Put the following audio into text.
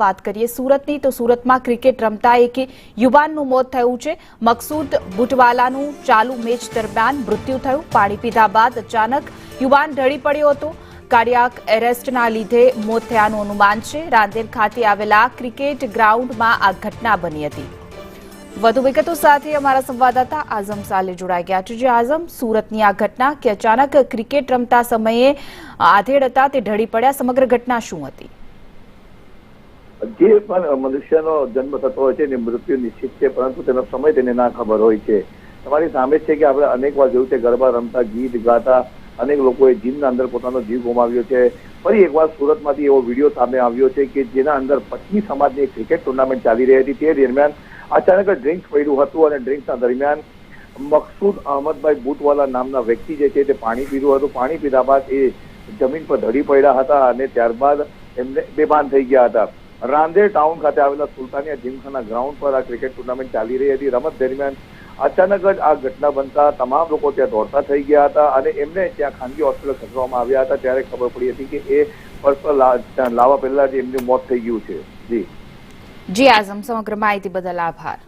વાત કરીએ સુરતની તો સુરતમાં ક્રિકેટ રમતા એક યુવાનનું મોત થયું છે। મકસૂદ બુટવાલાનું ચાલુ મેચ દરમિયાન મૃત્યુ થયું। પાણી પીધા બાદ અચાનક યુવાન ઢળી પડ્યો હતો। કાર્ડિયાક એરેસ્ટના લીધે મોત થયાનું અનુમાન છે। રાંદેર ખાતે આવેલા ક્રિકેટ ગ્રાઉન્ડમાં આ ઘટના બની હતી। વધુ વિગતો સાથે અમારા સંવાદદાતા આઝમ સાલે જોડાઈ ગયા છે। જે આઝમ, સુરતની આ ઘટના કે અચાનક ક્રિકેટ રમતા સમયે આધેડ હતા તે ઢળી પડ્યા, સમગ્ર ઘટના શું હતી? જે પણ મનુષ્યનો જન્મ થતો હોય છે એની મૃત્યુ નિશ્ચિત છે, પરંતુ તેનો સમય તેને ના ખબર હોય છે। તમારી સામે છે કે આપણે અનેક વાર જોયું છે, ગરબા રમતા, ગીત ગાતા અનેક લોકોએ જીમના અંદર પોતાનો જીવ ગુમાવ્યો છે। ફરી એકવાર સુરતમાંથી એવો વિડીયો સામે આવ્યો છે કે જેના અંદર 25 સમાજની ક્રિકેટ ટુર્નામેન્ટ ચાલી રહી હતી। તે દરમિયાન અચાનક ડ્રિંક્સ પડ્યું હતું અને ડ્રિંક્સના દરમિયાન મકસૂદ અહમદભાઈ બુટવાલા નામના વ્યક્તિ જે છે તે પાણી પીધું હતું। પાણી પીધા બાદ એ જમીન પર ઢળી પડ્યા હતા અને ત્યારબાદ એમને બેભાન થઈ ગયા હતા। રાંદેર ટાઉન ખાતે આવેલા સુલતાનિયા જીમખાના ગ્રાઉન્ડ પર આ ક્રિકેટ ટુર્નામેન્ટ ચાલી રહી હતી। રમત દરમિયાન અચાનક જ આ ઘટના બનતા તમામ લોકો ત્યાં દોડતા થઈ ગયા હતા અને એમને ત્યાં ખાનગી હોસ્પિટલ ખસેડવામાં આવ્યા હતા। ત્યારે ખબર પડી હતી કે એ પર્સનલ લાવવા પહેલા જ એમનું મોત થઈ ગયું છે। જી જી આઝમ, સમગ્ર માહિતી બદલ આભાર।